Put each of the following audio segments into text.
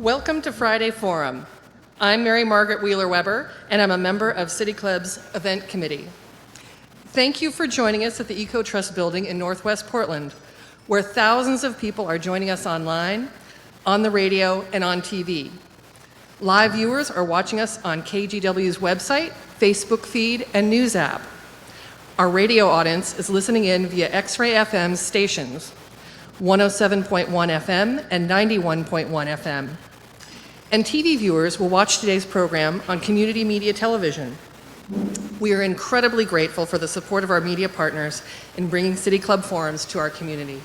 Welcome to Friday Forum. I'm Mary Margaret Wheeler-Weber, and I'm a member of City Club's Event Committee. Thank you for joining us at the EcoTrust building in Northwest Portland, where thousands of people are joining us online, on the radio, and on TV. Live viewers are watching us on KGW's website, Facebook feed, and news app. Our radio audience is listening in via X-Ray FM stations, 107.1 FM and 91.1 FM. And TV viewers will watch today's program on Community Media Television. We are incredibly grateful for the support of our media partners in bringing City Club forums to our community.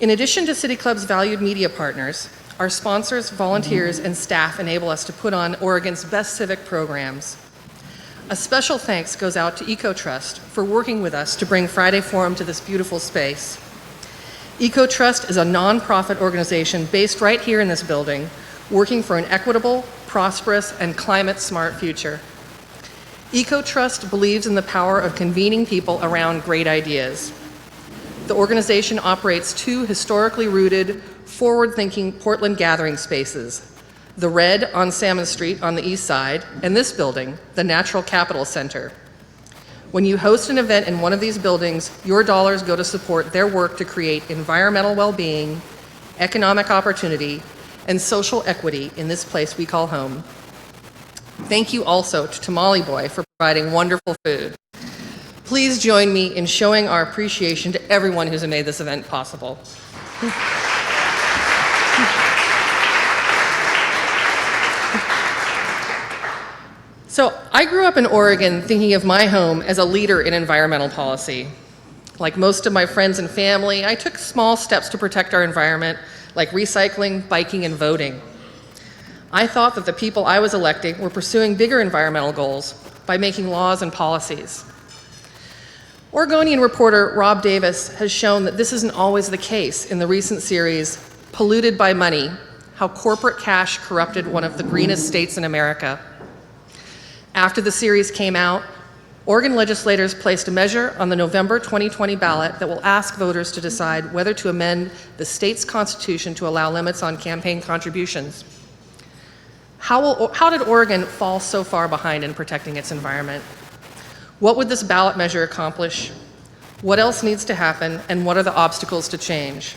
In addition to City Club's valued media partners, our sponsors, volunteers, and staff enable us to put on Oregon's best civic programs. A special thanks goes out to EcoTrust for working with us to bring Friday Forum to this beautiful space. EcoTrust is a nonprofit organization based right here in this building, working for an equitable, prosperous, and climate-smart future. EcoTrust believes in the power of convening people around great ideas. The organization operates two historically rooted, forward-thinking Portland gathering spaces, the Red on Salmon Street on the east side, and this building, the Natural Capital Center. When you host an event in one of these buildings, your dollars go to support their work to create environmental well-being, economic opportunity, and social equity in this place we call home. Thank you also to Tamale Boy for providing wonderful food. Please join me in showing our appreciation to everyone who's made this event possible. So I grew up in Oregon thinking of my home as a leader in environmental policy. Like most of my friends and family, I took small steps to protect our environment, like recycling, biking, and voting. I thought that the people I was electing were pursuing bigger environmental goals by making laws and policies. Oregonian reporter Rob Davis has shown that this isn't always the case in the recent series, Polluted by Money: How Corporate Cash Corrupted One of the Greenest States in America. After the series came out, Oregon legislators placed a measure on the November 2020 ballot that will ask voters to decide whether to amend the state's constitution to allow limits on campaign contributions. How did Oregon fall so far behind in protecting its environment? What would this ballot measure accomplish? What else needs to happen, and what are the obstacles to change?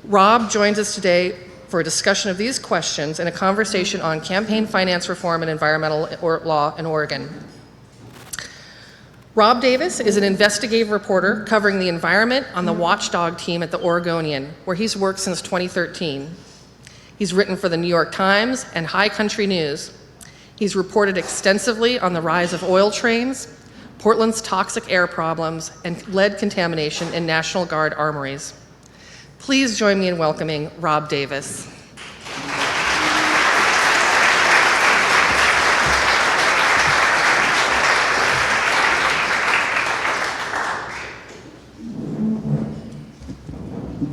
Rob joins us today for a discussion of these questions and a conversation on campaign finance reform and environmental law in Oregon. Rob Davis is an investigative reporter covering the environment on the Watchdog team at the Oregonian, where he's worked since 2013. He's written for the New York Times and High Country News. He's reported extensively on the rise of oil trains, Portland's toxic air problems, and lead contamination in National Guard armories. Please join me in welcoming Rob Davis.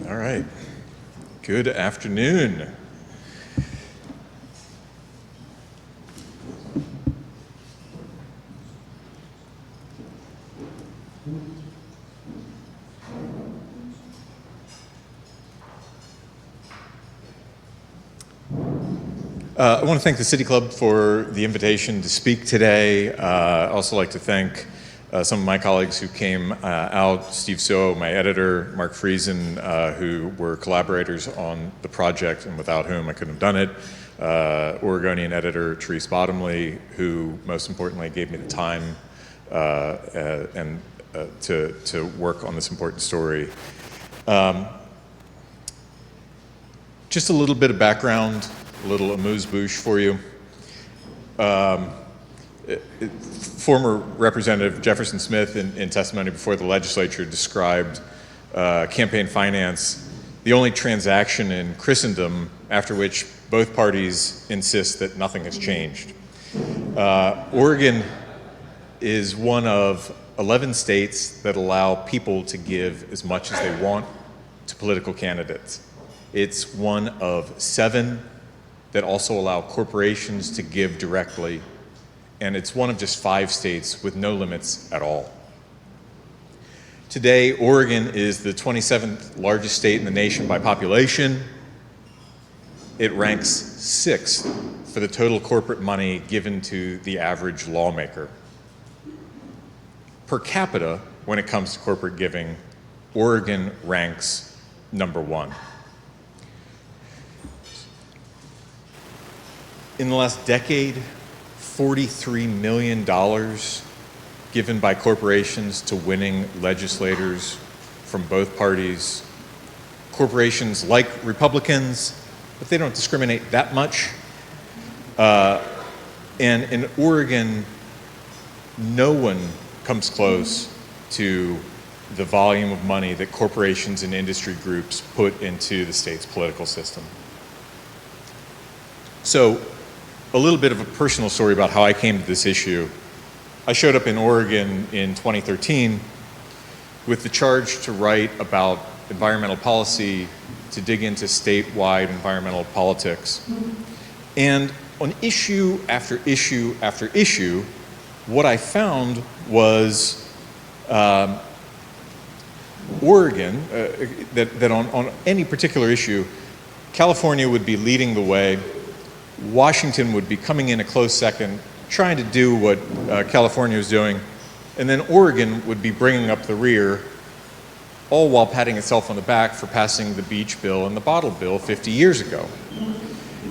All right. Good afternoon. I want to thank the City Club for the invitation to speak today. I'd also like to thank some of my colleagues who came out, Steve So, my editor, Mark Friesen, who were collaborators on the project and without whom I couldn't have done it, Oregonian editor Therese Bottomley, who most importantly gave me the time to work on this important story. Just a little bit of background, a little amuse-bouche for you. Former Representative Jefferson Smith, in testimony before the legislature, described campaign finance, the only transaction in Christendom after which both parties insist that nothing has changed. Oregon is one of 11 states that allow people to give as much as they want to political candidates. It's one of 7 that also allow corporations to give directly, and it's one of just 5 states with no limits at all. Today, Oregon is the 27th largest state in the nation by population, it ranks 6th for the total corporate money given to the average lawmaker. Per capita, when it comes to corporate giving, Oregon ranks number 1. In the last decade, $43 million given by corporations to winning legislators from both parties. Corporations like Republicans, but they don't discriminate that much. And in Oregon, no one comes close to the volume of money that corporations and industry groups put into the state's political system. So, a little bit of a personal story about how I came to this issue. I showed up in Oregon in 2013 with the charge to write about environmental policy, to dig into statewide environmental politics. And on issue after issue after issue, what I found was Oregon, that on any particular issue, California would be leading the way, Washington would be coming in a close second, trying to do what California was doing, and then Oregon would be bringing up the rear, all while patting itself on the back for passing the beach bill and the bottle bill 50 years ago.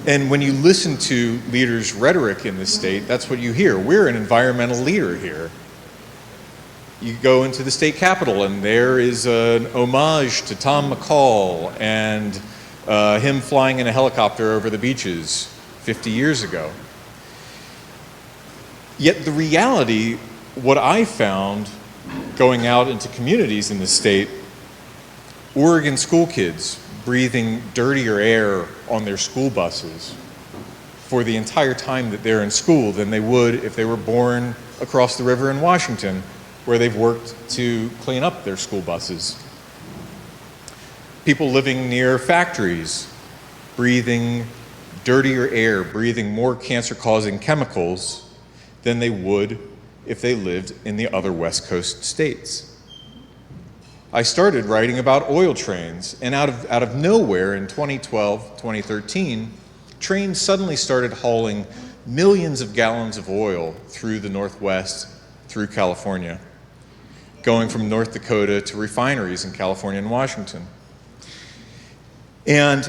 And when you listen to leaders' rhetoric in this state, that's what you hear. We're an environmental leader here. You go into the state capitol and there is an homage to Tom McCall and him flying in a helicopter over the beaches 50 years ago. Yet the reality, what I found going out into communities in the state, Oregon school kids breathing dirtier air on their school buses for the entire time that they're in school than they would if they were born across the river in Washington, where they've worked to clean up their school buses. People living near factories, breathing dirtier air, breathing more cancer-causing chemicals than they would if they lived in the other West Coast states. I started writing about oil trains, and out of nowhere in 2012, 2013, trains suddenly started hauling millions of gallons of oil through the Northwest, through California, going from North Dakota to refineries in California and Washington. And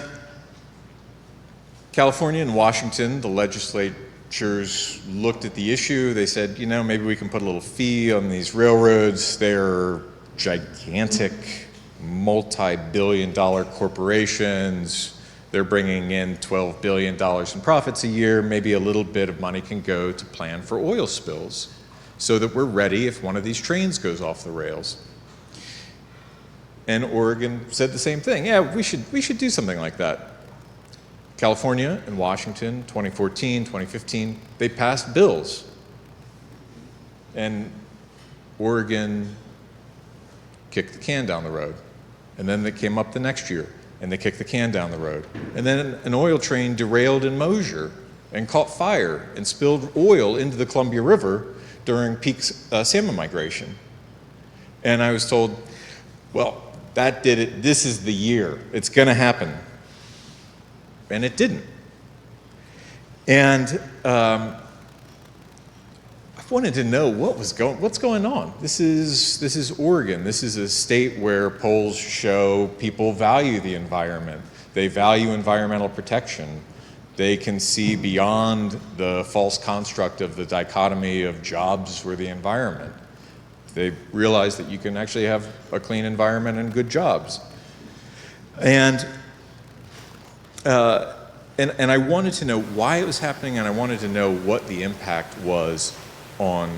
California and Washington, the legislatures looked at the issue. They said, you know, maybe we can put a little fee on these railroads. They're gigantic, multi-billion-dollar corporations. They're bringing in $12 billion in profits a year. Maybe a little bit of money can go to plan for oil spills so that we're ready if one of these trains goes off the rails. And Oregon said the same thing. Yeah, we should do something like that. California and Washington, 2014, 2015, they passed bills. And Oregon kicked the can down the road. And then they came up the next year, and they kicked the can down the road. And then an oil train derailed in Mosier and caught fire and spilled oil into the Columbia River during peak salmon migration. And I was told, well, that did it. This is the year. It's going to happen. And it didn't. And I wanted to know what's going on. This is Oregon. This is a state where polls show people value the environment. They value environmental protection. They can see beyond the false construct of the dichotomy of jobs or the environment. They realize that you can actually have a clean environment and good jobs. And I wanted to know why it was happening, and I wanted to know what the impact was on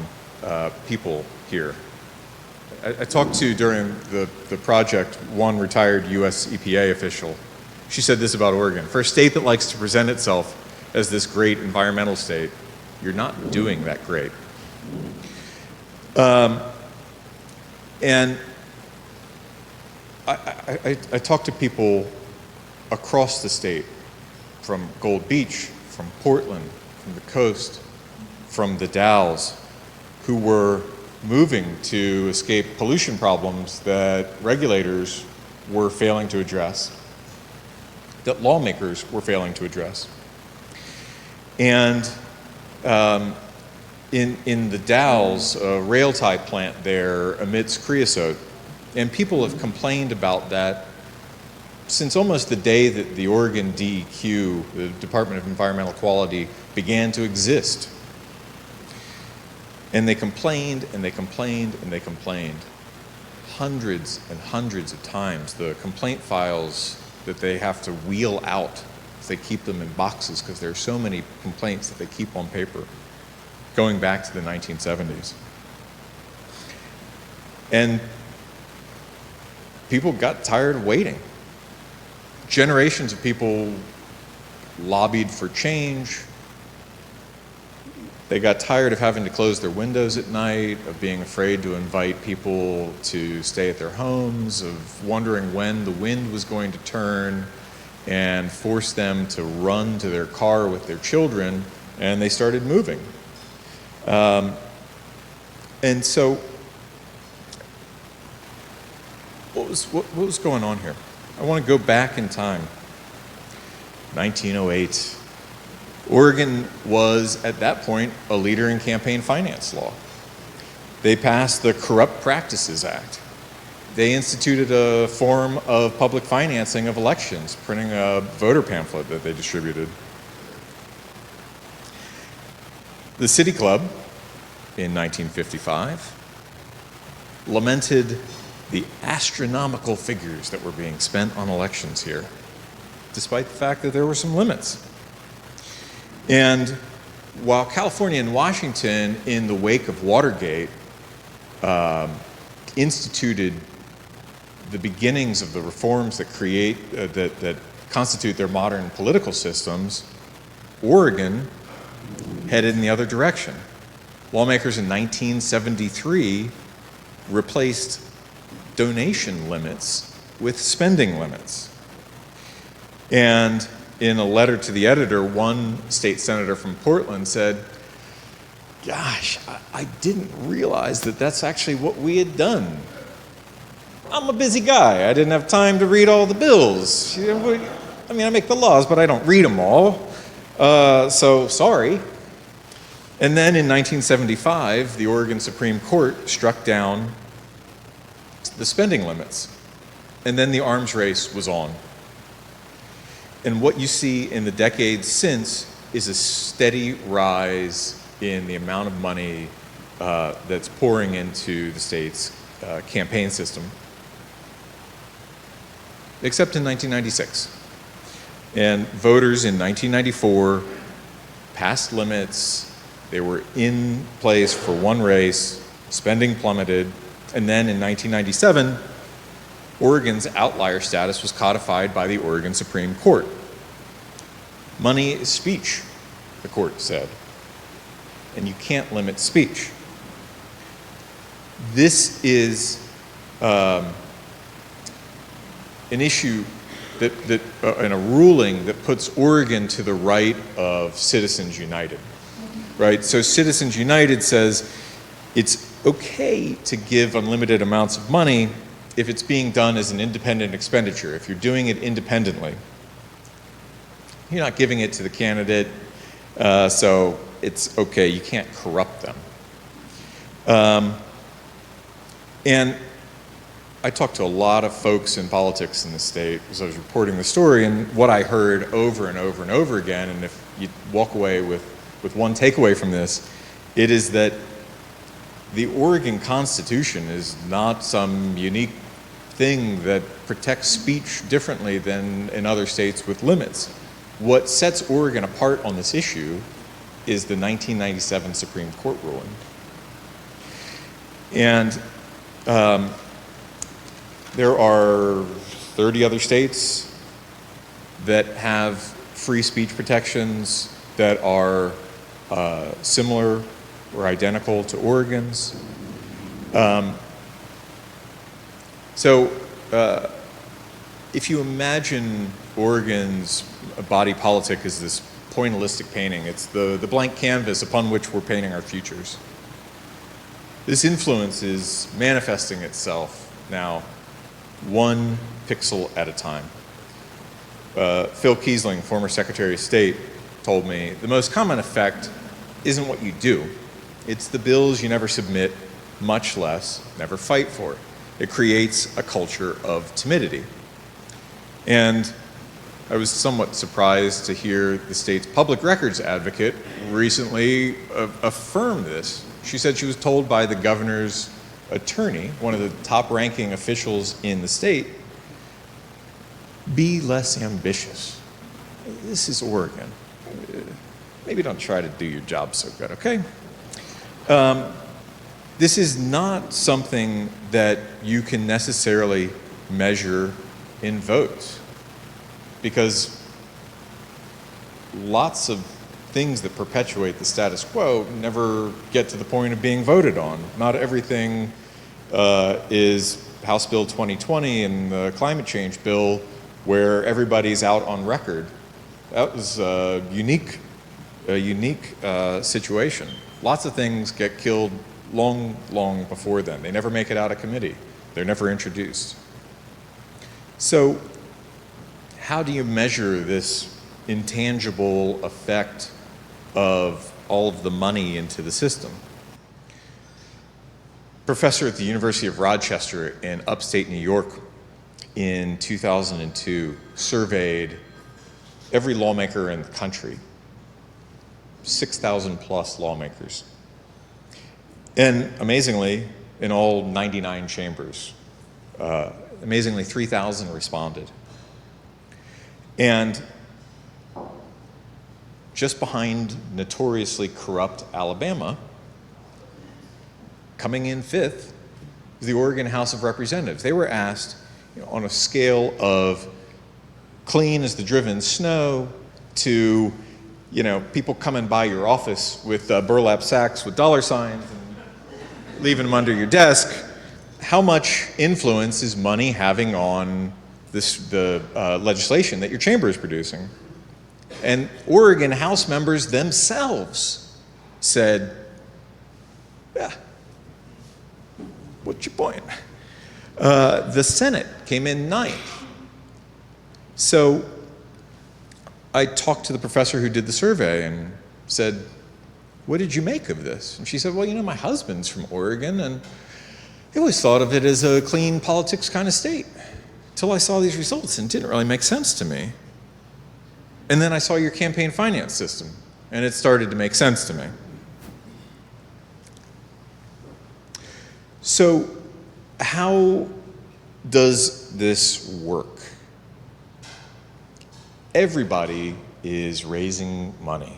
people here. I talked to, during the project, one retired US EPA official. She said this about Oregon: for a state that likes to present itself as this great environmental state, you're not doing that great. And I talked to people across the state, from Gold Beach, from Portland, from the coast, from the Dalles, who were moving to escape pollution problems that regulators were failing to address. that lawmakers were failing to address. And in the Dalles, a rail tie plant there emits creosote, and people have complained about that since almost the day that the Oregon DEQ, the Department of Environmental Quality, began to exist. And they complained, and they complained, and they complained. Hundreds and hundreds of times. The complaint files that they have to wheel out, they keep them in boxes because there are so many complaints that they keep on paper, going back to the 1970s. And people got tired of waiting. Generations of people lobbied for change. They got tired of having to close their windows at night, of being afraid to invite people to stay at their homes, of wondering when the wind was going to turn and force them to run to their car with their children, and they started moving. And so, what was going on here? I want to go back in time. 1908. Oregon was, at that point, a leader in campaign finance law. They passed the Corrupt Practices Act. They instituted a form of public financing of elections, printing a voter pamphlet that they distributed. The City Club, in 1955, lamented the astronomical figures that were being spent on elections here, despite the fact that there were some limits. And while California and Washington, in the wake of Watergate, instituted the beginnings of the reforms that that constitute their modern political systems, Oregon headed in the other direction. Lawmakers in 1973 replaced donation limits with spending limits. And in a letter to the editor, one state senator from Portland said, "Gosh, I didn't realize that that's actually what we had done. I'm a busy guy. I didn't have time to read all the bills. I mean, I make the laws, but I don't read them all. So sorry." And then in 1975, the Oregon Supreme Court struck down the spending limits. And then the arms race was on. And what you see in the decades since is a steady rise in the amount of money that's pouring into the state's campaign system, except in 1996. And voters in 1994 passed limits. They were in place for one race, spending plummeted, and then in 1997, Oregon's outlier status was codified by the Oregon Supreme Court. Money is speech, the court said, and you can't limit speech. This is an issue and a ruling that puts Oregon to the right of Citizens United, right? So Citizens United says it's okay to give unlimited amounts of money if it's being done as an independent expenditure, if you're doing it independently. You're not giving it to the candidate, so it's okay, you can't corrupt them. And I talked to a lot of folks in politics in the state as I was reporting the story, and what I heard over and over and over again, and if you walk away with one takeaway from this, it is that the Oregon Constitution is not some unique thing that protects speech differently than in other states with limits. What sets Oregon apart on this issue is the 1997 Supreme Court ruling. And there are 30 other states that have free speech protections that are similar or identical to Oregon's. So if you imagine Oregon's body politic as this pointillistic painting, it's the blank canvas upon which we're painting our futures. This influence is manifesting itself now one pixel at a time. Phil Kiesling, former Secretary of State, told me, the most common effect isn't what you do. It's the bills you never submit, much less never fight for. It creates a culture of timidity. And I was somewhat surprised to hear the state's public records advocate recently affirm this. She said she was told by the governor's attorney, one of the top-ranking officials in the state, be less ambitious. This is Oregon. Maybe don't try to do your job so good, okay? This is not something that you can necessarily measure in votes, because lots of things that perpetuate the status quo never get to the point of being voted on. Not everything is House Bill 2020 and the climate change bill where everybody's out on record. That was a unique situation. Lots of things get killed long before then. They never make it out of committee. They're never introduced. So how do you measure this intangible effect of all of the money into the system? Professor at the University of Rochester in upstate New York in 2002 surveyed every lawmaker in the country, 6,000 plus lawmakers. And amazingly, in all 99 chambers, amazingly 3,000 responded. And just behind notoriously corrupt Alabama, coming in fifth, is the Oregon House of Representatives. They were asked, on a scale of clean as the driven snow to, people coming by your office with burlap sacks with dollar signs and leaving them under your desk, how much influence is money having on the legislation that your chamber is producing? And Oregon House members themselves said, yeah, what's your point? The Senate came in ninth. So I talked to the professor who did the survey and said, what did you make of this? And she said, well, my husband's from Oregon, and I always thought of it as a clean politics kind of state until I saw these results, and it didn't really make sense to me. And then I saw your campaign finance system, and it started to make sense to me. So how does this work? Everybody is raising money.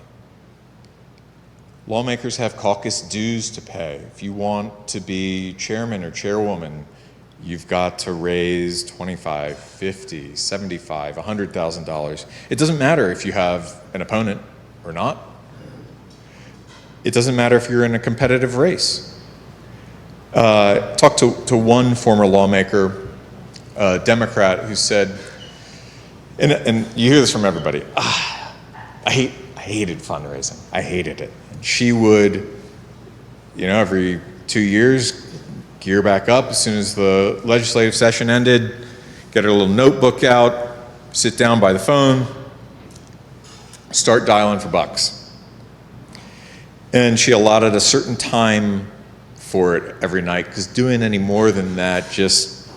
Lawmakers have caucus dues to pay. If you want to be chairman or chairwoman, you've got to raise $25, $50, $75, $100,000. It doesn't matter if you have an opponent or not. It doesn't matter if you're in a competitive race. Talked to one former lawmaker, a Democrat, who said, and you hear this from everybody, I hated fundraising. I hated it. And she would, every 2 years, gear back up as soon as the legislative session ended, get her little notebook out, sit down by the phone, start dialing for bucks. And she allotted a certain time for it every night, because doing any more than that just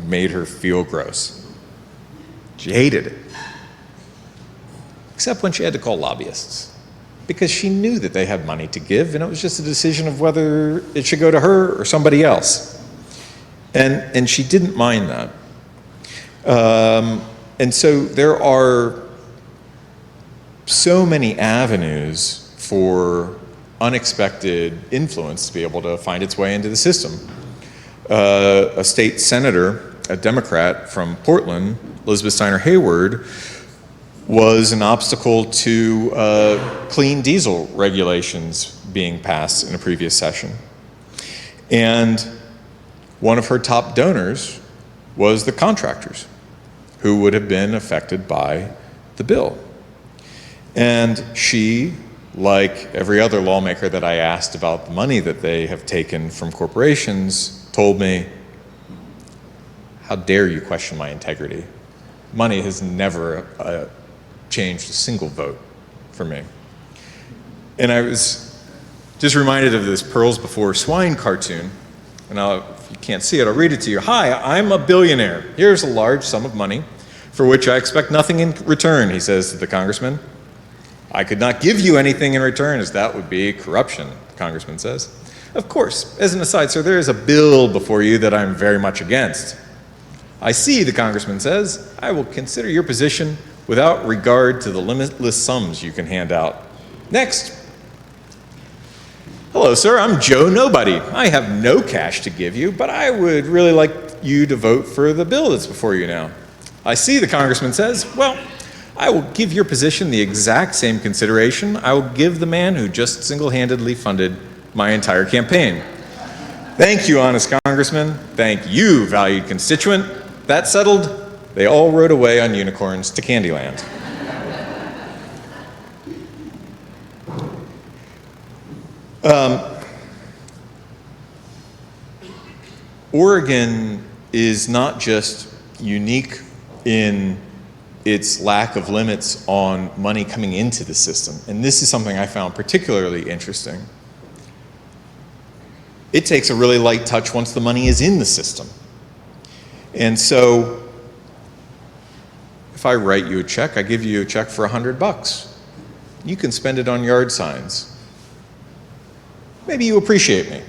made her feel gross. She hated it. Except when she had to call lobbyists, because she knew that they had money to give, and it was just a decision of whether it should go to her or somebody else. And she didn't mind that. And so there are so many avenues for unexpected influence to be able to find its way into the system. A state senator, a Democrat from Portland, Elizabeth Steiner Hayward, was an obstacle to clean diesel regulations being passed in a previous session. And one of her top donors was the contractors who would have been affected by the bill. And she, like every other lawmaker that I asked about the money that they have taken from corporations, told me, how dare you question my integrity? money has never changed a single vote for me. And I was just reminded of this Pearls Before Swine cartoon. And if you can't see it, I'll read it to you. Hi, I'm a billionaire. Here's a large sum of money for which I expect nothing in return, he says to the congressman. I could not give you anything in return, as that would be corruption, the congressman says. Of course, as an aside, sir, there is a bill before you that I'm very much against. I see, the congressman says. I will consider your position without regard to the limitless sums you can hand out. Next. Hello, sir, I'm Joe Nobody. I have no cash to give you, but I would really like you to vote for the bill that's before you now. I see, the congressman says. Well, I will give your position the exact same consideration I will give the man who just single-handedly funded my entire campaign. Thank you, honest congressman. Thank you, valued constituent. That settled, they all rode away on unicorns to Candyland. Oregon is not just unique in its lack of limits on money coming into the system, and this is something I found particularly interesting. It takes a really light touch once the money is in the system. And so if I write you a check, I give you a check for $100. You can spend it on yard signs. Maybe you appreciate me.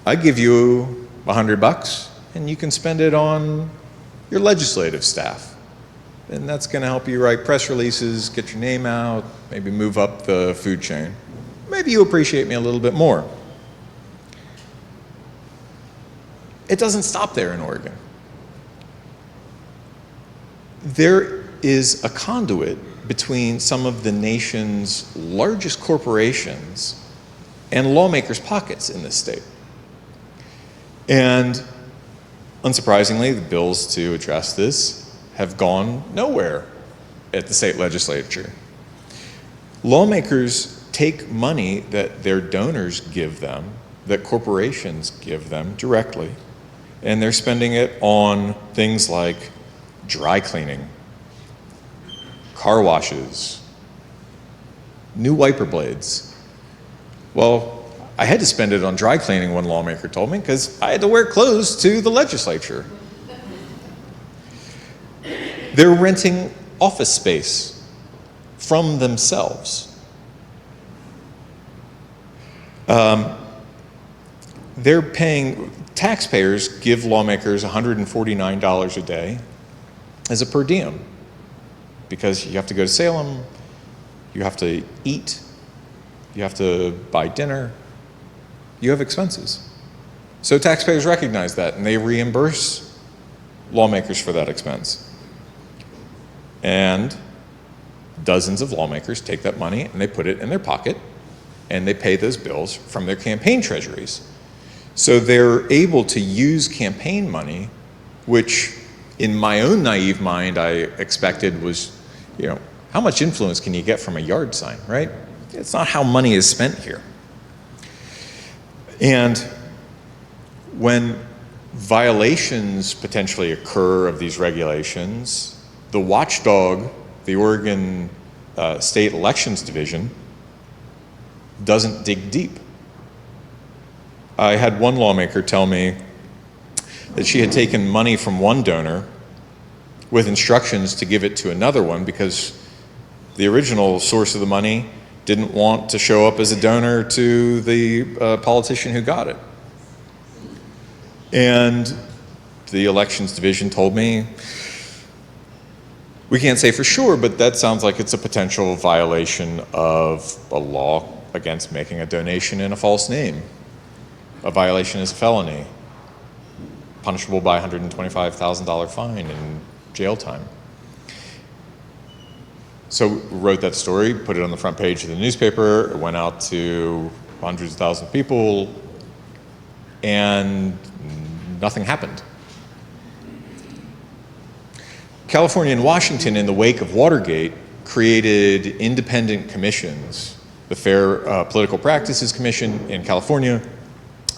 I give you $100 and you can spend it on your legislative staff. And that's going to help you write press releases, get your name out, maybe move up the food chain. Maybe you appreciate me a little bit more. It doesn't stop there in Oregon. There is a conduit between some of the nation's largest corporations and lawmakers' pockets in this state. And unsurprisingly, the bills to address this have gone nowhere at the state legislature. Lawmakers take money that their donors give them, that corporations give them directly, and they're spending it on things like dry cleaning, car washes, new wiper blades. Well, I had to spend it on dry cleaning, one lawmaker told me, because I had to wear clothes to the legislature. They're renting office space from themselves. They're paying, taxpayers give lawmakers $149 a day as a per diem, because you have to go to Salem, you have to eat, you have to buy dinner, you have expenses. So taxpayers recognize that and they reimburse lawmakers for that expense. And dozens of lawmakers take that money and they put it in their pocket and they pay those bills from their campaign treasuries. So they're able to use campaign money, which in my own naive mind I expected was, how much influence can you get from a yard sign, right? It's not how money is spent here. And when violations potentially occur of these regulations, the watchdog, the Oregon State Elections Division, doesn't dig deep. I had one lawmaker tell me that she had taken money from one donor with instructions to give it to another one because the original source of the money didn't want to show up as a donor to the politician who got it. And the Elections Division told me, we can't say for sure, but that sounds like it's a potential violation of a law against making a donation in a false name. A violation is a felony, punishable by a $125,000 fine and jail time. So we wrote that story, put it on the front page of the newspaper, it went out to hundreds of thousands of people, and nothing happened. California and Washington, in the wake of Watergate, created independent commissions. The Fair Political Practices Commission in California,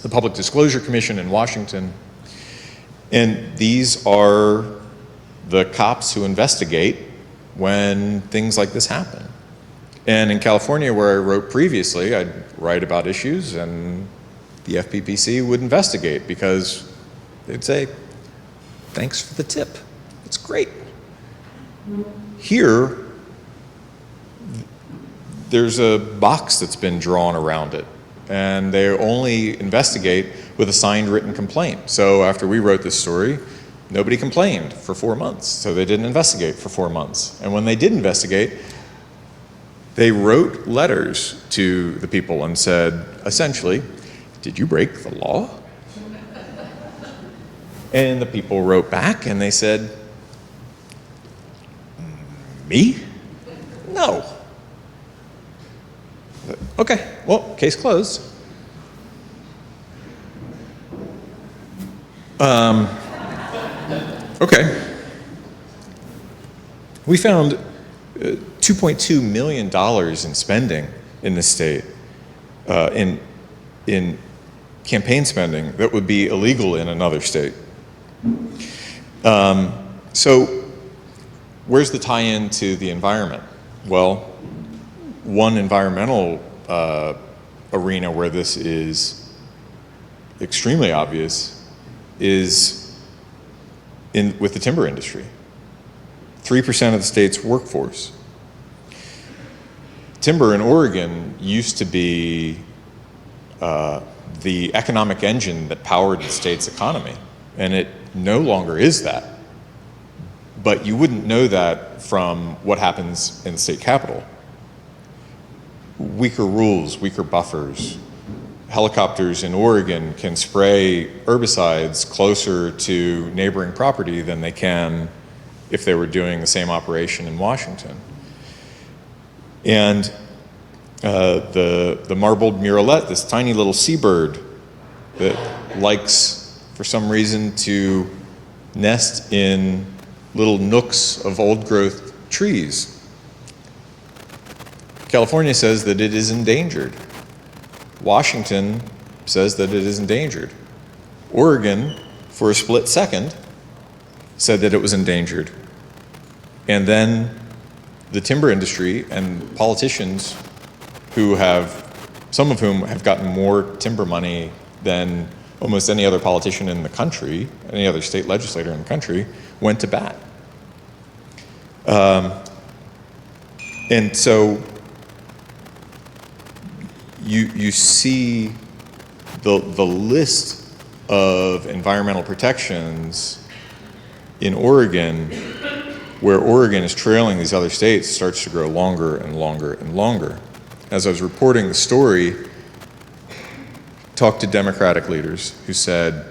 the Public Disclosure Commission in Washington. And these are the cops who investigate when things like this happen. And in California, where I wrote previously, I'd write about issues and the FPPC would investigate because they'd say, thanks for the tip. It's great. Here, there's a box that's been drawn around it, and they only investigate with a signed written complaint. So after we wrote this story, nobody complained for 4 months, so they didn't investigate for 4 months. And when they did investigate, they wrote letters to the people and said, essentially, did you break the law? And the people wrote back and they said, me? No. Okay, well, case closed. Okay. We found $2.2 million in spending in the state, in campaign spending that would be illegal in another state. So where's the tie-in to the environment? Well, one environmental arena where this is extremely obvious is with the timber industry. 3% of the state's workforce. Timber in Oregon used to be the economic engine that powered the state's economy, and it no longer is that. But you wouldn't know that from what happens in the state capitol. Weaker rules, weaker buffers. Helicopters in Oregon can spray herbicides closer to neighboring property than they can if they were doing the same operation in Washington. And the marbled murrelet, this tiny little seabird that likes, for some reason, to nest in little nooks of old-growth trees. California says that it is endangered. Washington says that it is endangered. Oregon, for a split second, said that it was endangered. And then the timber industry and politicians who some of whom have gotten more timber money than almost any other politician in the country, any other state legislator in the country, went to bat. And so you see the list of environmental protections in Oregon, where Oregon is trailing these other states, starts to grow longer and longer and longer. As I was reporting the story, talked to Democratic leaders who said,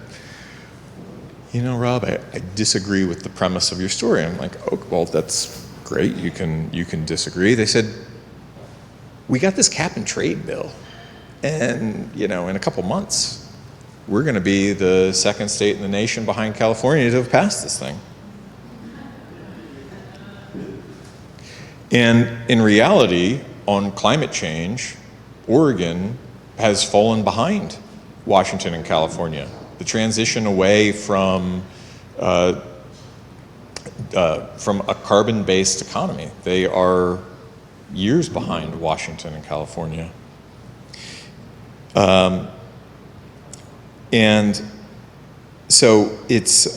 you know, Rob, I disagree with the premise of your story. I'm like, oh, well, that's great. You can disagree. They said, we got this cap and trade bill, and in a couple months, we're going to be the second state in the nation behind California to have passed this thing. And in reality, on climate change, Oregon has fallen behind Washington and California. The transition away from a carbon-based economy. They are years behind Washington and California. And so it's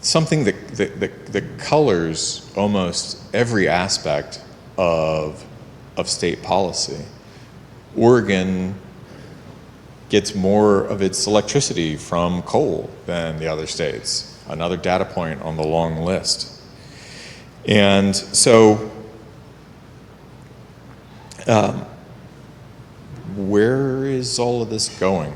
something that colors almost every aspect of state policy. Oregon gets more of its electricity from coal than the other states, another data point on the long list. And so where is all of this going?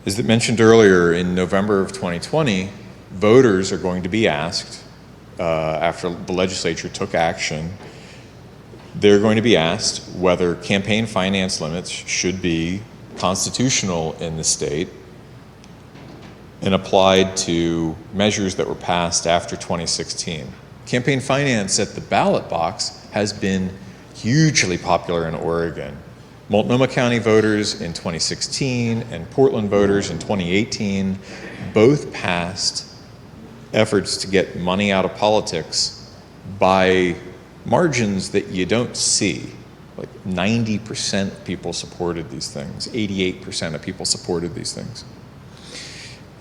As mentioned earlier, in November of 2020, voters are going to be asked, after the legislature took action, they're going to be asked whether campaign finance limits should be constitutional in the state and applied to measures that were passed after 2016. Campaign finance at the ballot box has been hugely popular in Oregon. Multnomah County voters in 2016 and Portland voters in 2018 both passed efforts to get money out of politics by margins that you don't see. Like 90% of people supported these things, 88% of people supported these things.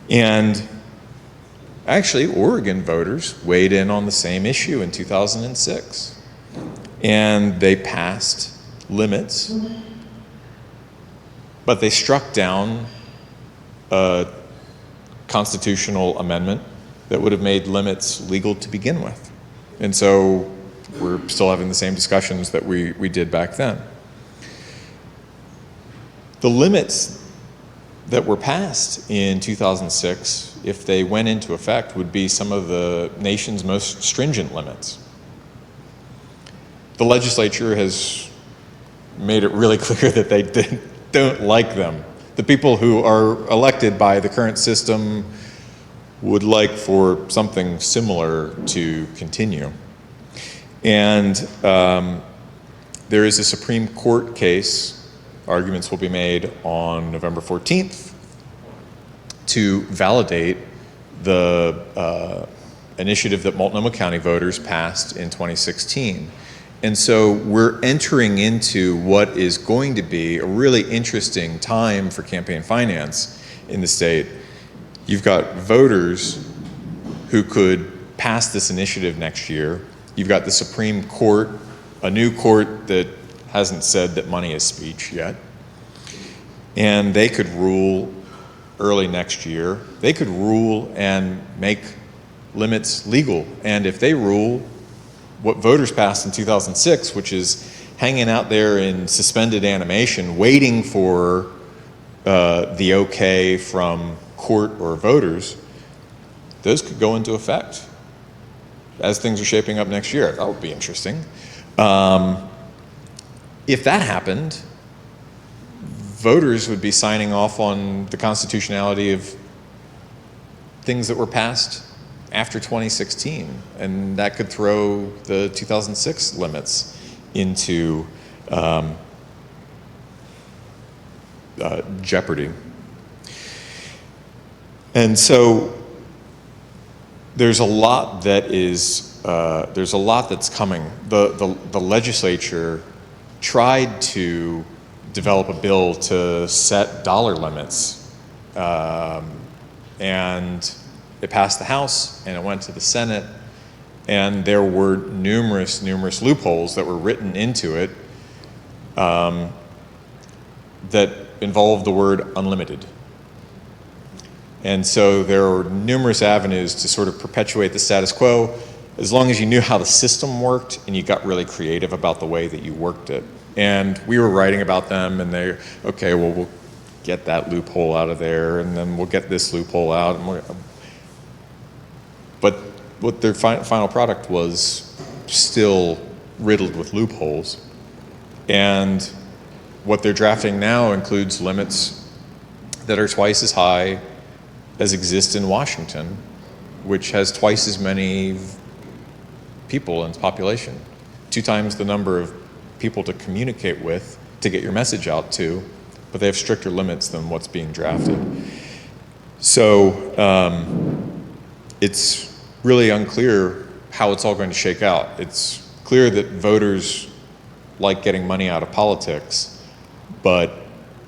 And actually, Oregon voters weighed in on the same issue in 2006. And they passed limits, but they struck down a constitutional amendment that would have made limits legal to begin with. And so we're still having the same discussions that we did back then. The limits that were passed in 2006, if they went into effect, would be some of the nation's most stringent limits. The legislature has made it really clear that they don't like them. The people who are elected by the current system would like for something similar to continue. And there is a Supreme Court case, arguments will be made on November 14th, to validate the initiative that Multnomah County voters passed in 2016. And so we're entering into what is going to be a really interesting time for campaign finance in the state. You've got voters who could pass this initiative next year. You've got the Supreme Court, a new court that hasn't said that money is speech yet. And they could rule early next year. They could rule and make limits legal. And if they rule what voters passed in 2006, which is hanging out there in suspended animation, waiting for the okay from court or voters, those could go into effect as things are shaping up next year. That would be interesting. If that happened, voters would be signing off on the constitutionality of things that were passed after 2016, and that could throw the 2006 limits into jeopardy. And so there's a lot that is there's a lot that's coming. The legislature tried to develop a bill to set dollar limits, and it passed the House and it went to the Senate, and there were numerous loopholes that were written into it that involved the word unlimited. And so there were numerous avenues to sort of perpetuate the status quo, as long as you knew how the system worked and you got really creative about the way that you worked it. And we were writing about them, and they, okay, well, we'll get that loophole out of there, and then we'll get this loophole out. But what their final product was still riddled with loopholes. And what they're drafting now includes limits that are twice as high as exist in Washington, which has twice as many people in its population, 2 times the number of people to communicate with, to get your message out to, but they have stricter limits than what's being drafted. So it's really unclear how it's all going to shake out. It's clear that voters like getting money out of politics, but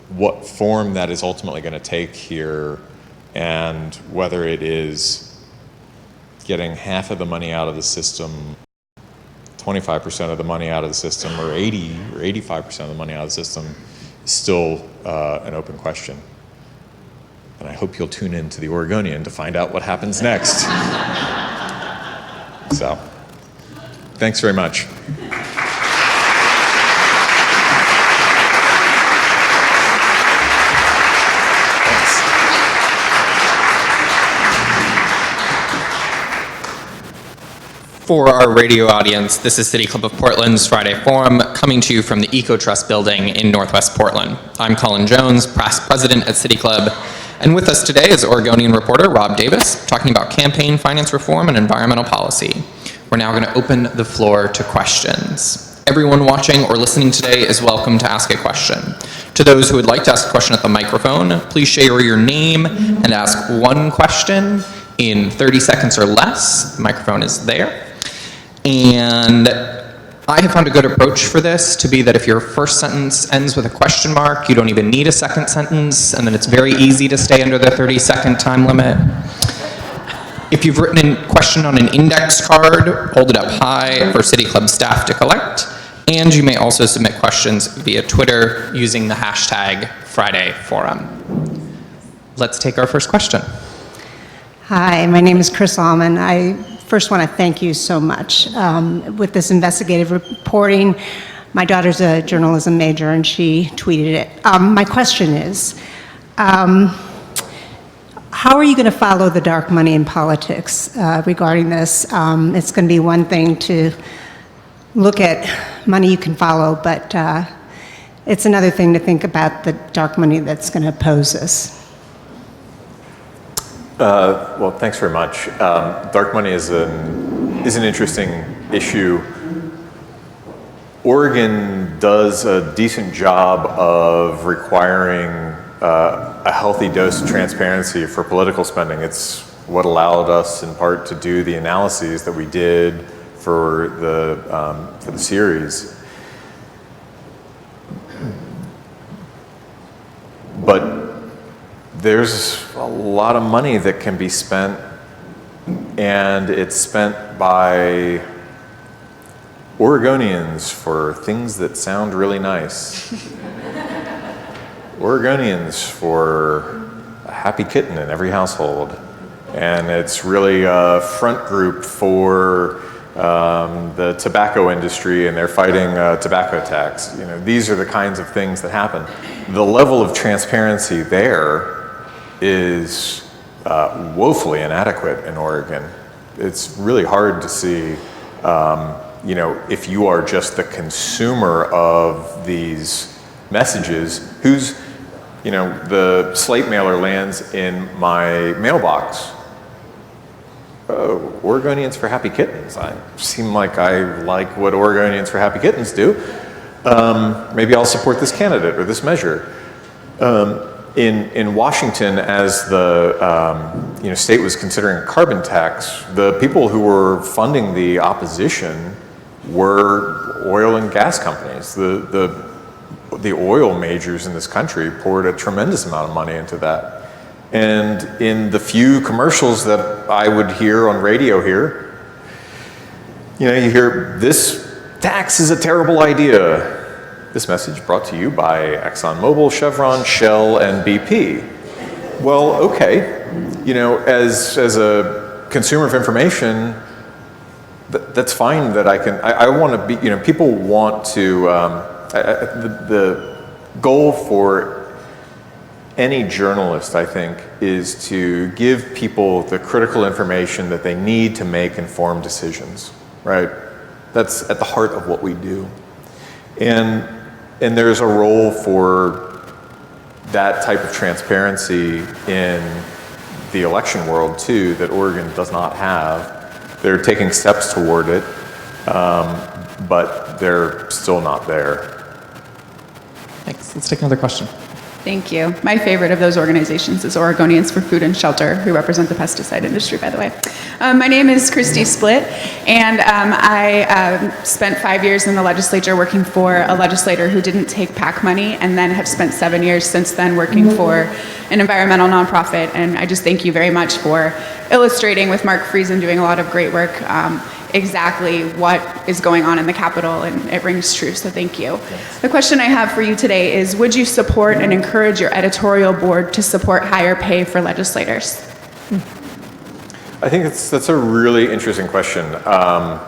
what form that is ultimately going to take here, and whether it is getting half of the money out of the system, 25% of the money out of the system, or 80 or 85% of the money out of the system, is still an open question. And I hope you'll tune in to the Oregonian to find out what happens next. So, thanks very much. For our radio audience, this is City Club of Portland's Friday Forum, coming to you from the EcoTrust building in Northwest Portland. I'm Colin Jones, past president at City Club, and with us today is Oregonian reporter Rob Davis, talking about campaign finance reform and environmental policy. We're now going to open the floor to questions. everyone watching or listening today is welcome to ask a question. To those who would like to ask a question at the microphone, please share your name and ask one question in 30 seconds or less. The microphone is there. And I have found a good approach for this to be that if your first sentence ends with a question mark, you don't even need a second sentence, and then it's very easy to stay under the 30-second time limit. If you've written a question on an index card, hold it up high for City Club staff to collect, and you may also submit questions via Twitter using the hashtag FridayForum. Let's take our first question. Hi, my name is Chris Allman. I first want to thank you so much. With this investigative reporting, my daughter's a journalism major and she tweeted it. My question is, how are you going to follow the dark money in politics regarding this? It's going to be one thing to look at money you can follow, but it's another thing to think about the dark money that's going to oppose us. Well, thanks very much. Dark money is an interesting issue. Oregon does a decent job of requiring a healthy dose of transparency for political spending. It's what allowed us, in part, to do the analyses that we did for the series. But there's a lot of money that can be spent, and it's spent by Oregonians for things that sound really nice. Oregonians for a happy kitten in every household. And it's really a front group for the tobacco industry, and they're fighting tobacco tax. You know, these are the kinds of things that happen. The level of transparency there is woefully inadequate in Oregon. It's really hard to see, you know, if you are just the consumer of these messages, who's, you know, the Slate mailer lands in my mailbox. Oregonians for Happy Kittens. I seem like I like what Oregonians for Happy Kittens do. Maybe I'll support this candidate or this measure. In Washington, as the state was considering a carbon tax, the people who were funding the opposition were oil and gas companies. The oil majors in this country poured a tremendous amount of money into that. And in the few commercials that I would hear on radio here, you know, you hear, this tax is a terrible idea. This message brought to you by ExxonMobil, Chevron, Shell, and BP. Well, okay, you know, as a consumer of information, that's fine that I want to be, you know, people want to, the goal for any journalist, I think, is to give people the critical information that they need to make informed decisions, right? That's at the heart of what we do. And there's a role for that type of transparency in the election world, too, that Oregon does not have. They're taking steps toward it, but they're still not there. Thanks. Let's take another question. Thank you. My favorite of those organizations is Oregonians for Food and Shelter, who represent the pesticide industry, by the way. My name is Christy Splitt, and I spent 5 years in the legislature working for a legislator who didn't take PAC money, and then have spent 7 years since then working for an environmental nonprofit. And I just thank you very much for illustrating, with Mark Friesen doing a lot of great work, exactly what is going on in the Capitol, and it rings true, so thank you. The question I have for you today is, would you support and encourage your editorial board to support higher pay for legislators? I think that's a really interesting question. I'm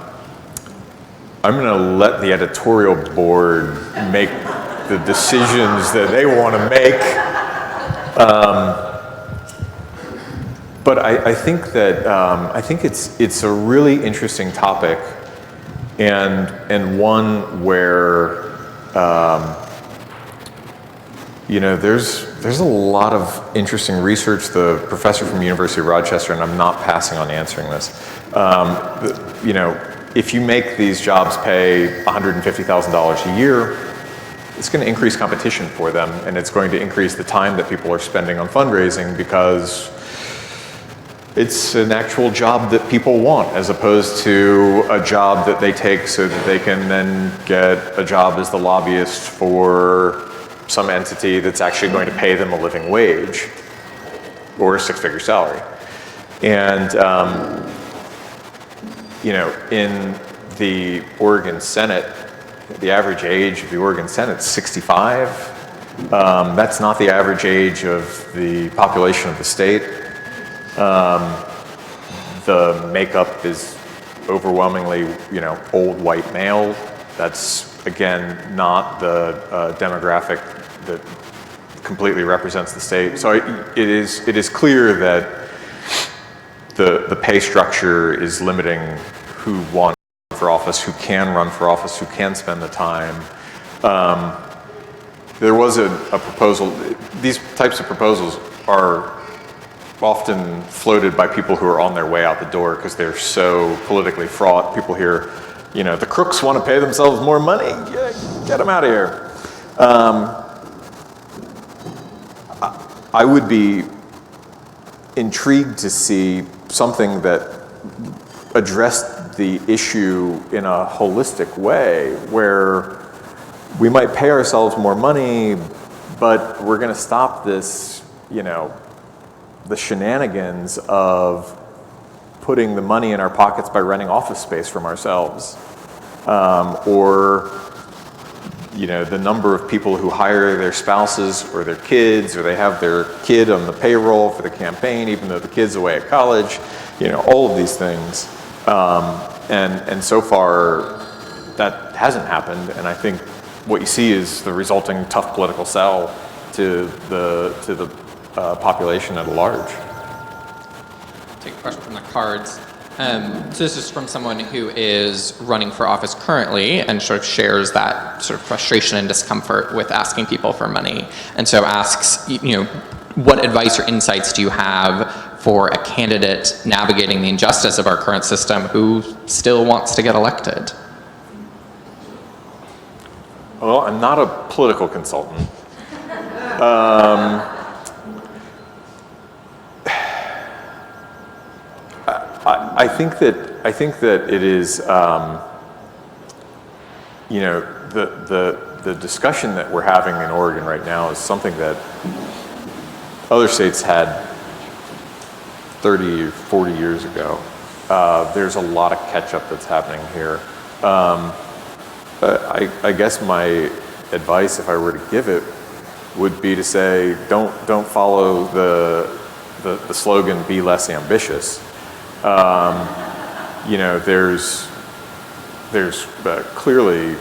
going to let the editorial board make the decisions that they want to make. But I think that I think it's a really interesting topic, and one where you know, there's a lot of interesting research. The professor from the University of Rochester, and I'm not passing on answering this. You know, if you make these jobs pay $150,000 a year, it's going to increase competition for them, and it's going to increase the time that people are spending on fundraising because it's an actual job that people want as opposed to a job that they take so that they can then get a job as the lobbyist for some entity that's actually going to pay them a living wage or a six-figure salary. And, you know, in the Oregon Senate, the average age of the Oregon Senate is 65. That's not the average age of the population of the state. The makeup is overwhelmingly, you know, old white male. That's, again, not the demographic that completely represents the state. So it is clear that the pay structure is limiting who wants to run for office, who can run for office, who can spend the time. There was a proposal. These types of proposals are often floated by people who are on their way out the door because they're so politically fraught. People hear, you know, the crooks want to pay themselves more money. Yeah, get them out of here. I would be intrigued to see something that addressed the issue in a holistic way, where we might pay ourselves more money, but we're going to stop this, you know, the shenanigans of putting the money in our pockets by renting office space from ourselves, or, you know, the number of people who hire their spouses or their kids, or they have their kid on the payroll for the campaign, even though the kid's away at college, you know, all of these things. And so far, that hasn't happened, and I think what you see is the resulting tough political sell to the population at large. Take a question from the cards. So this is from someone who is running for office currently and sort of shares that sort of frustration and discomfort with asking people for money. And so asks, you know, what advice or insights do you have for a candidate navigating the injustice of our current system who still wants to get elected? Well, I'm not a political consultant. I think that it is, you know, the discussion that we're having in Oregon right now is something that other states had 30 or 40 years ago. There's a lot of catch-up that's happening here. I guess my advice, if I were to give it, would be to say, don't follow the slogan, be less ambitious. You know, there's clearly,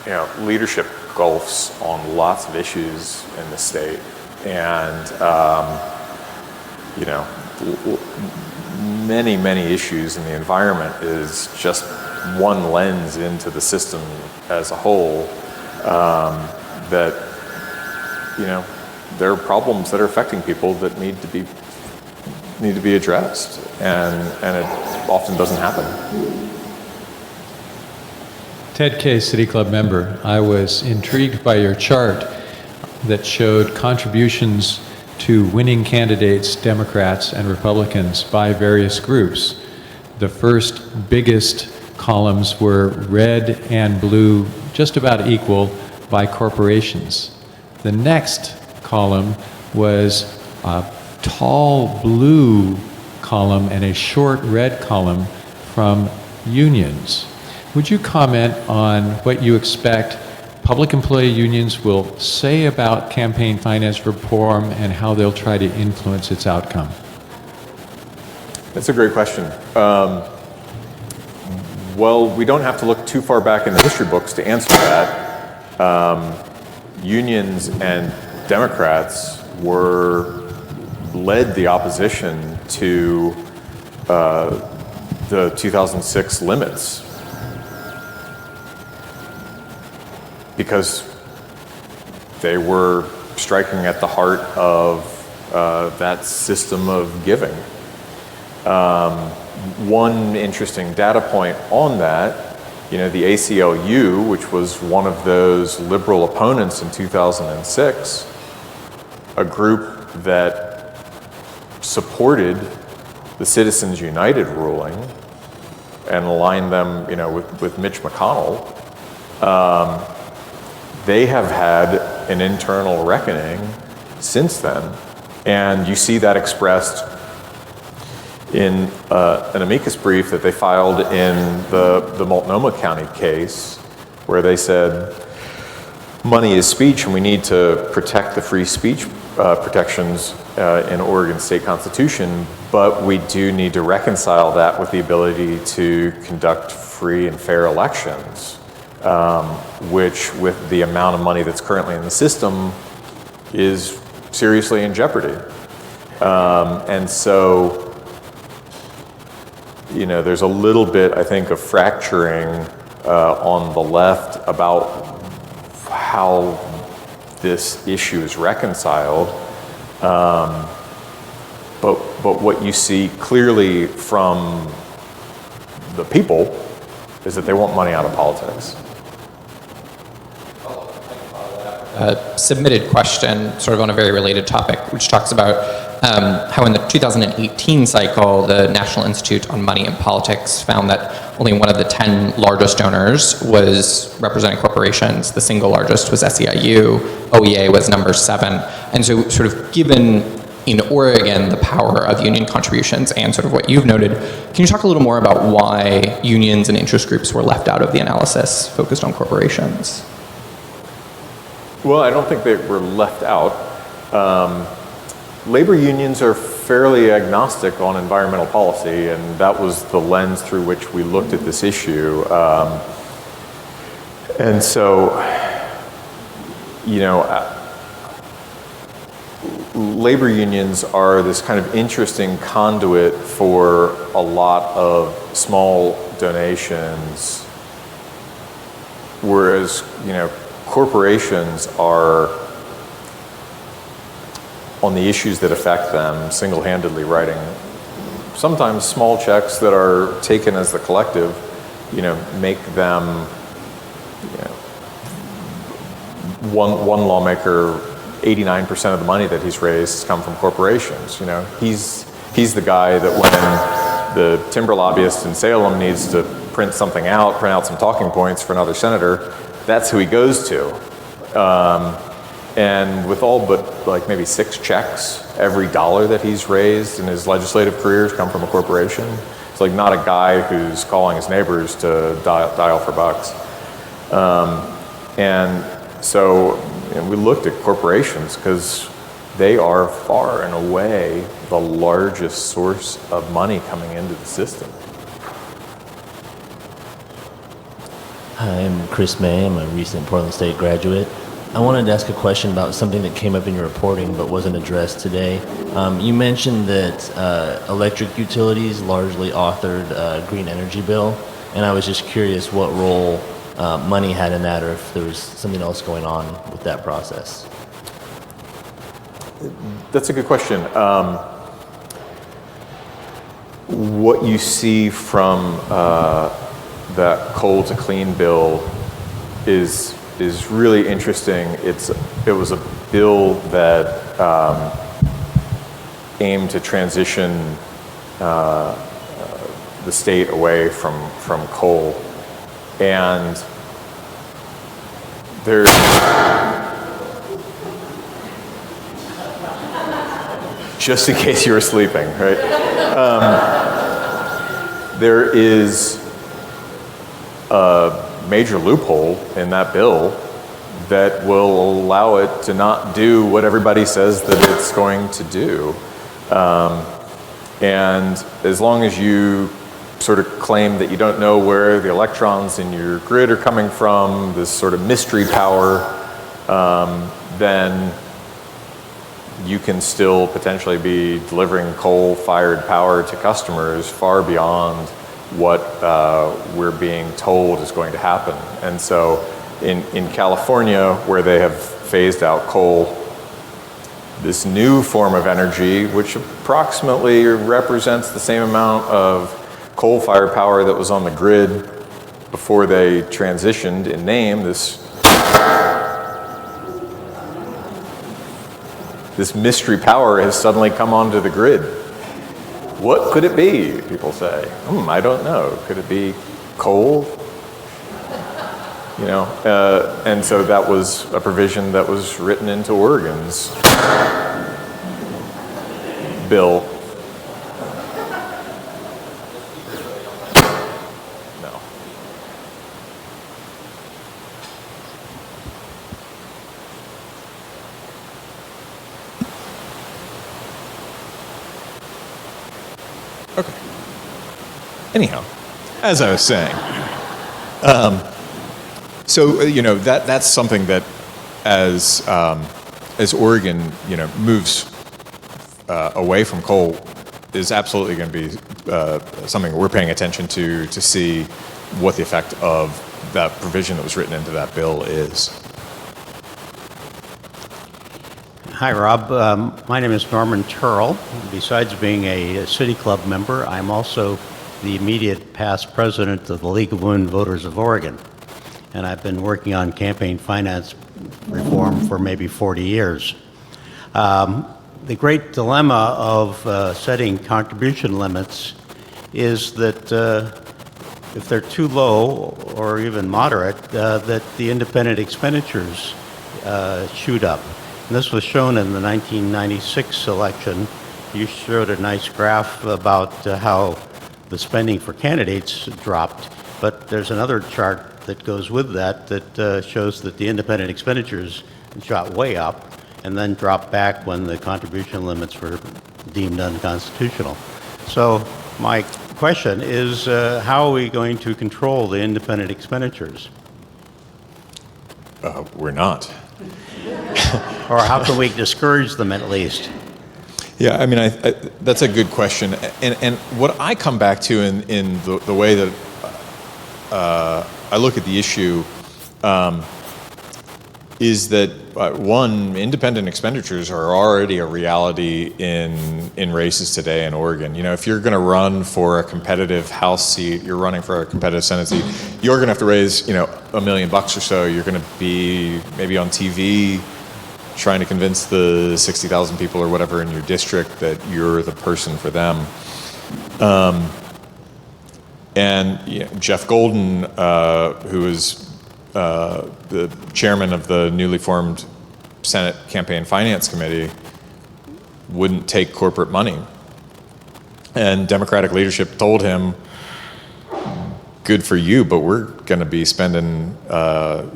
you know, leadership gulfs on lots of issues in the state, and you know, many issues in the environment is just one lens into the system as a whole. That, you know, there are problems that are affecting people that need to be addressed, and it often doesn't happen. Ted Kay, City Club member. I was intrigued by your chart that showed contributions to winning candidates, Democrats and Republicans, by various groups. The first biggest columns were red and blue, just about equal, by corporations. The next column was a tall blue column and a short red column from unions. Would you comment on what you expect public employee unions will say about campaign finance reform and how they'll try to influence its outcome? That's a great question. Well, we don't have to look too far back in the history books to answer that. Unions and Democrats led the opposition to the 2006 limits because they were striking at the heart of that system of giving. one interesting data point on that, the ACLU, which was one of those liberal opponents in 2006, a group that supported the Citizens United ruling and aligned them, with Mitch McConnell, they have had an internal reckoning since then. And you see that expressed in an amicus brief that they filed in the Multnomah County case, where they said, money is speech and we need to protect the free speech protections in Oregon state constitution, but we do need to reconcile that with the ability to conduct free and fair elections, which with the amount of money that's currently in the system is seriously in jeopardy. And so, there's a little bit, I think, of fracturing on the left about how this issue is reconciled. But what you see clearly from the people is that they want money out of politics. Submitted question, sort of on a very related topic, which talks about how in the 2018 cycle, the National Institute on Money and Politics found that only one of the 10 largest donors was representing corporations. The single largest was SEIU. OEA was number 7. And so sort of given in Oregon the power of union contributions and sort of what you've noted, can you talk a little more about why unions and interest groups were left out of the analysis focused on corporations? Well, I don't think they were left out. Labor unions are fairly agnostic on environmental policy, and that was the lens through which we looked at this issue. And so, labor unions are this kind of interesting conduit for a lot of small donations, whereas, corporations are, on the issues that affect them, single-handedly writing sometimes small checks that are taken as the collective, make them, one lawmaker, 89% of the money that he's raised has come from corporations. He's the guy that when the timber lobbyist in Salem needs to print something out, print out some talking points for another senator, that's who he goes to. And with all but like maybe 6 checks, every dollar that he's raised in his legislative career has come from a corporation. It's like not a guy who's calling his neighbors to dial for bucks. And so we looked at corporations because they are far and away the largest source of money coming into the system. Hi, I'm Chris May. I'm a recent Portland State graduate. I wanted to ask a question about something that came up in your reporting but wasn't addressed today. You mentioned that electric utilities largely authored a green energy bill, and I was just curious what role money had in that, or if there was something else going on with that process. That's a good question. What you see from that coal to clean bill is really interesting. It was a bill that aimed to transition the state away from coal, and there's just in case you were sleeping, right? There is a major loophole in that bill that will allow it to not do what everybody says that it's going to do. And as long as you sort of claim that you don't know where the electrons in your grid are coming from, this sort of mystery power, then you can still potentially be delivering coal-fired power to customers far beyond what we're being told is going to happen. And so in California, where they have phased out coal, this new form of energy, which approximately represents the same amount of coal-fired power that was on the grid before they transitioned in name. This mystery power has suddenly come onto the grid. What could it be, people say? I don't know. Could it be coal? And so that was a provision that was written into Oregon's bill. No. Okay. Anyhow, as I was saying, so that's something that as Oregon moves away from coal is absolutely going to be something we're paying attention to see what the effect of that provision that was written into that bill is. Hi, Rob. My name is Norman Turrell. Besides being a City Club member, I'm also the immediate past president of the League of Women Voters of Oregon. And I've been working on campaign finance reform for maybe 40 years. The great dilemma of setting contribution limits is that if they're too low or even moderate, that the independent expenditures shoot up. And this was shown in the 1996 election. You showed a nice graph about how the spending for candidates dropped, but there's another chart that goes with that that shows that the independent expenditures shot way up and then dropped back when the contribution limits were deemed unconstitutional. So my question is, how are we going to control the independent expenditures? We're not. Or how can we discourage them at least? Yeah, I mean, that's a good question. And what I come back to in the way that I look at the issue is that, one, independent expenditures are already a reality in races today in Oregon. If you're going to run for a competitive House seat, you're running for a competitive Senate seat, you're going to have to raise, $1 million or so. You're going to be maybe on TV trying to convince the 60,000 people or whatever in your district that you're the person for them. And Jeff Golden, who is the chairman of the newly formed Senate Campaign Finance Committee, wouldn't take corporate money. And Democratic leadership told him, good for you, but we're going to be spending, we're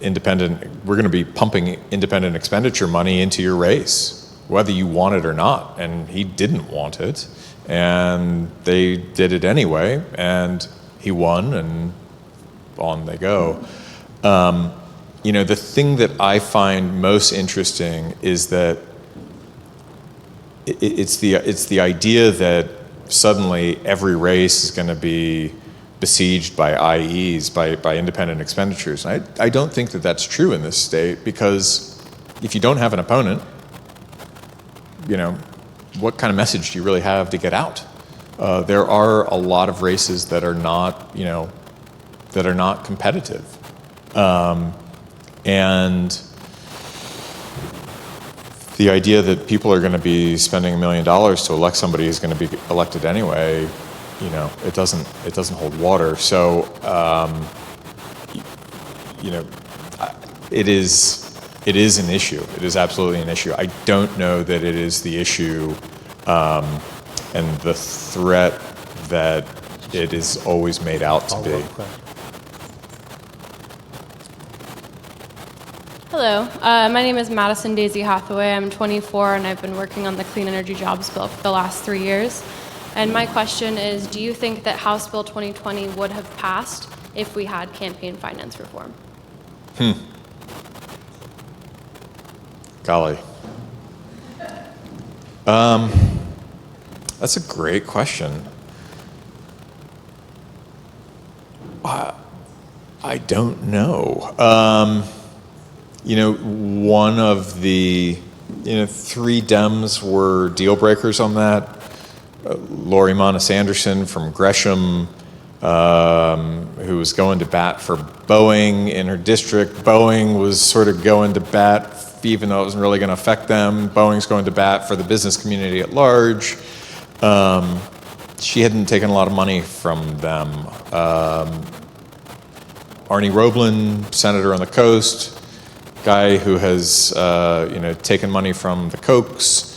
going to be pumping independent expenditure money into your race, whether you want it or not. And he didn't want it. And they did it anyway, and he won, and on they go. The thing that I find most interesting is that it's the idea that suddenly every race is going to be besieged by IEs, by independent expenditures. I don't think that that's true in this state, because if you don't have an opponent, what kind of message do you really have to get out? There are a lot of races that are not, that are not competitive. And the idea that people are going to be spending $1 million to elect somebody who's going to be elected anyway, it doesn't hold water. So, it is an issue. It is absolutely an issue. I don't know that it is the issue and the threat that it is always made out to be. Hello, my name is Madison Daisy Hathaway. I'm 24 and I've been working on the Clean Energy Jobs Bill for the last 3 years. And my question is, do you think that House Bill 2020 would have passed if we had campaign finance reform? Golly. That's a great question. I don't know. One of the, 3 Dems were deal breakers on that. Lori Monis Anderson from Gresham, who was going to bat for Boeing in her district. Boeing was sort of going to bat, even though it wasn't really going to affect them. Boeing's going to bat for the business community at large. She hadn't taken a lot of money from them. Arnie Roblin, senator on the coast, guy who has taken money from the Kochs.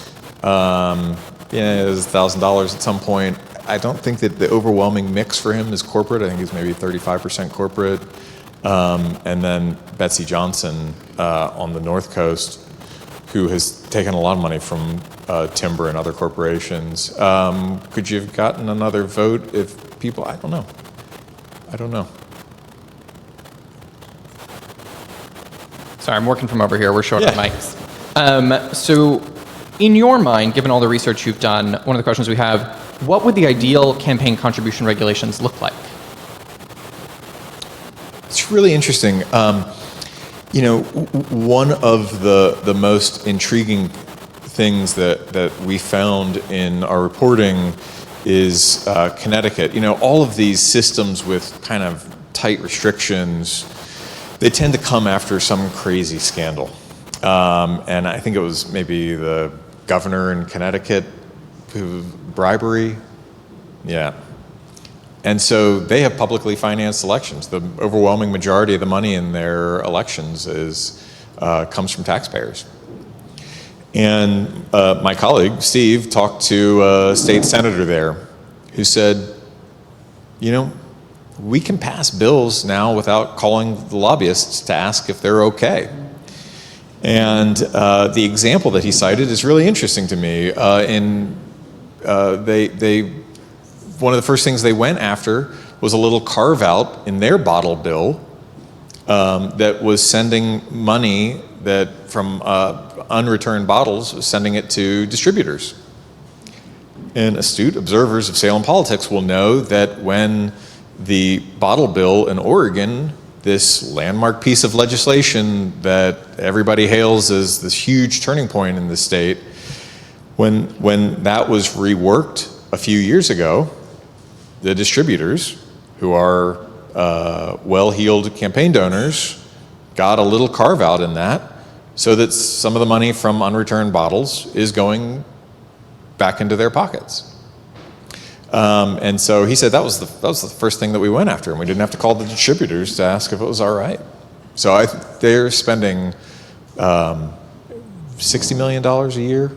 It was $1,000 at some point. I don't think that the overwhelming mix for him is corporate. I think he's maybe 35% corporate. And then Betsy Johnson on the North Coast, who has taken a lot of money from timber and other corporations. Could you have gotten another vote if people, I don't know. Sorry, I'm working from over here. We're short on Yeah. mics. So, in your mind, given all the research you've done, one of the questions we have, what would the ideal campaign contribution regulations look like? It's really interesting. One of the most intriguing things that we found in our reporting is Connecticut. All of these systems with kind of tight restrictions, they tend to come after some crazy scandal. And I think it was maybe the governor in Connecticut who bribery. Yeah. And so they have publicly financed elections. The overwhelming majority of the money in their elections comes from taxpayers. And my colleague, Steve, talked to a state senator there who said, we can pass bills now without calling the lobbyists to ask if they're okay. And the example that he cited is really interesting to me. One of the first things they went after was a little carve out in their bottle bill that was sending money that from unreturned bottles, was sending it to distributors. And astute observers of Salem politics will know that when the bottle bill in Oregon, this landmark piece of legislation that everybody hails as this huge turning point in the state, when that was reworked a few years ago, the distributors, who are well-heeled campaign donors, got a little carve-out in that so that some of the money from unreturned bottles is going back into their pockets. And so he said that was the first thing that we went after, and we didn't have to call the distributors to ask if it was all right. So they're spending $60 million a year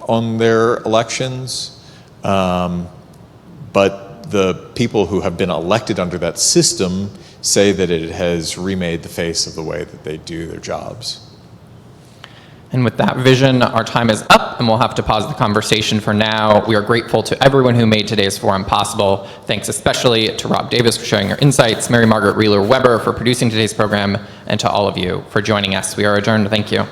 on their elections, but the people who have been elected under that system say that it has remade the face of the way that they do their jobs. And with that vision, our time is up, and we'll have to pause the conversation for now. We are grateful to everyone who made today's forum possible. Thanks especially to Rob Davis for sharing your insights, Mary Margaret Wheeler Weber for producing today's program, and to all of you for joining us. We are adjourned. Thank you.